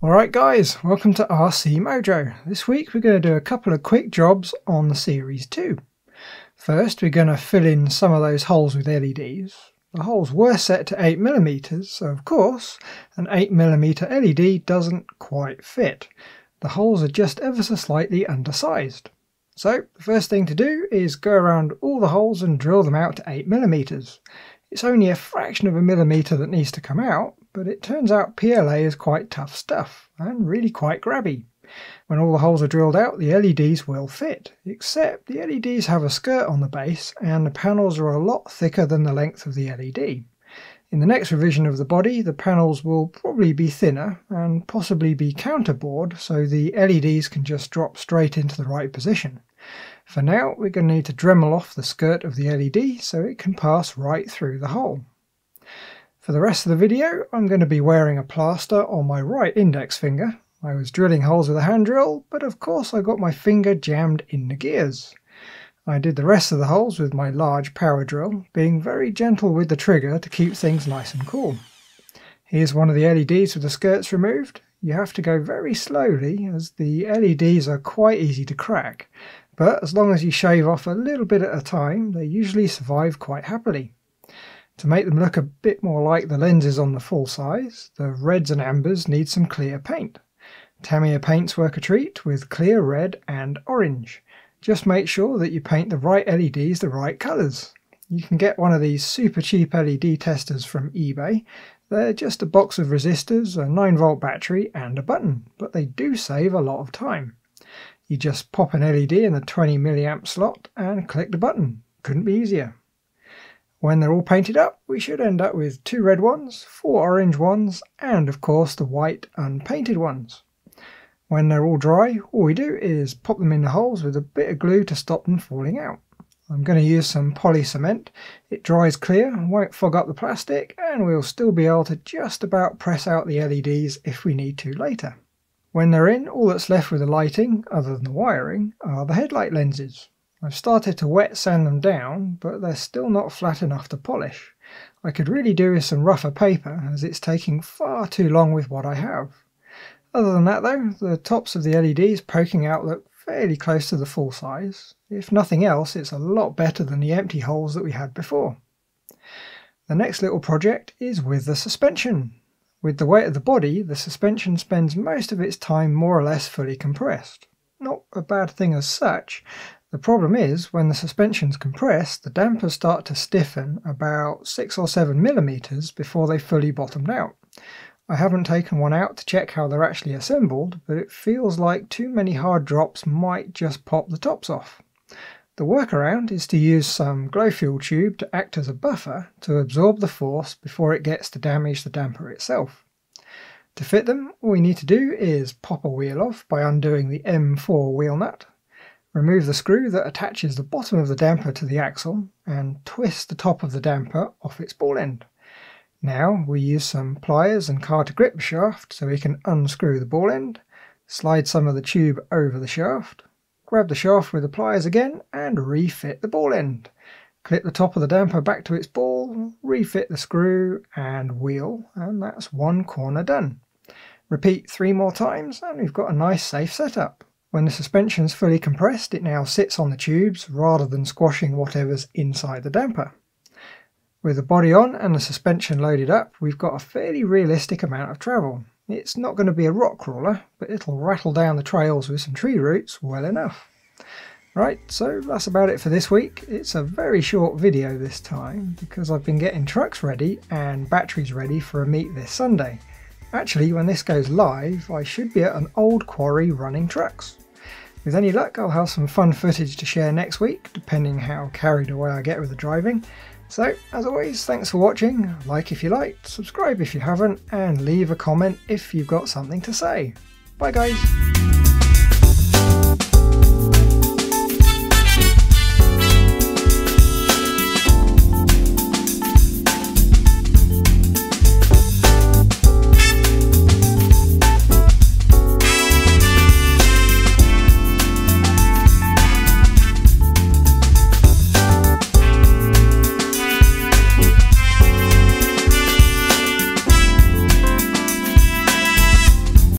Alright guys, welcome to RC Mojo. This week we're going to do a couple of quick jobs on the Series 2. First we're going to fill in some of those holes with LEDs. The holes were set to 8mm, so of course an 8mm LED doesn't quite fit. The holes are just ever so slightly undersized. So the first thing to do is go around all the holes and drill them out to 8mm. It's only a fraction of a millimetre that needs to come out, but it turns out PLA is quite tough stuff and really quite grabby. When all the holes are drilled out, the LEDs will fit, except the LEDs have a skirt on the base and the panels are a lot thicker than the length of the LED. In the next revision of the body, the panels will probably be thinner and possibly be counterbored so the LEDs can just drop straight into the right position. For now, we're going to need to Dremel off the skirt of the LED so it can pass right through the hole. For the rest of the video, I'm going to be wearing a plaster on my right index finger. I was drilling holes with a hand drill, but of course I got my finger jammed in the gears. I did the rest of the holes with my large power drill, being very gentle with the trigger to keep things nice and cool. Here's one of the LEDs with the skirts removed. You have to go very slowly as the LEDs are quite easy to crack, but as long as you shave off a little bit at a time, they usually survive quite happily. To make them look a bit more like the lenses on the full size, the reds and ambers need some clear paint. Tamiya paints work a treat with clear red and orange. Just make sure that you paint the right LEDs the right colours. You can get one of these super cheap LED testers from eBay. They're just a box of resistors, a 9-volt battery and a button, but they do save a lot of time. You just pop an LED in the 20 mA slot and click the button. Couldn't be easier. When they're all painted up, we should end up with 2 red ones, 4 orange ones, and of course the white unpainted ones. When they're all dry, all we do is pop them in the holes with a bit of glue to stop them falling out. I'm going to use some poly cement. It dries clear, won't fog up the plastic, and we'll still be able to just about press out the LEDs if we need to later. When they're in, all that's left with the lighting, other than the wiring, are the headlight lenses. I've started to wet sand them down, but they're still not flat enough to polish. I could really do with some rougher paper, as it's taking far too long with what I have. Other than that though, the tops of the LEDs poking out look fairly close to the full size. If nothing else, it's a lot better than the empty holes that we had before. The next little project is with the suspension. With the weight of the body, the suspension spends most of its time more or less fully compressed. Not a bad thing as such. The problem is, when the suspension's compressed, the dampers start to stiffen about 6 or 7 millimeters before they fully bottomed out. I haven't taken one out to check how they're actually assembled, but it feels like too many hard drops might just pop the tops off. The workaround is to use some glow fuel tube to act as a buffer to absorb the force before it gets to damage the damper itself. To fit them, all we need to do is pop a wheel off by undoing the M4 wheel nut, remove the screw that attaches the bottom of the damper to the axle, and twist the top of the damper off its ball end. Now we use some pliers and car to grip the shaft so we can unscrew the ball end, slide some of the tube over the shaft, grab the shaft with the pliers again and refit the ball end. Clip the top of the damper back to its ball, refit the screw and wheel, and that's one corner done. Repeat 3 more times and we've got a nice safe setup. When the suspension's fully compressed, it now sits on the tubes rather than squashing whatever's inside the damper. With the body on and the suspension loaded up, we've got a fairly realistic amount of travel. It's not going to be a rock crawler, but it'll rattle down the trails with some tree roots well enough. Right, so that's about it for this week. It's a very short video this time because I've been getting trucks ready and batteries ready for a meet this Sunday. Actually, when this goes live, I should be at an old quarry running trucks. With any luck, I'll have some fun footage to share next week, depending how carried away I get with the driving. So, as always, thanks for watching. Like if you liked, subscribe if you haven't, and leave a comment if you've got something to say. Bye guys!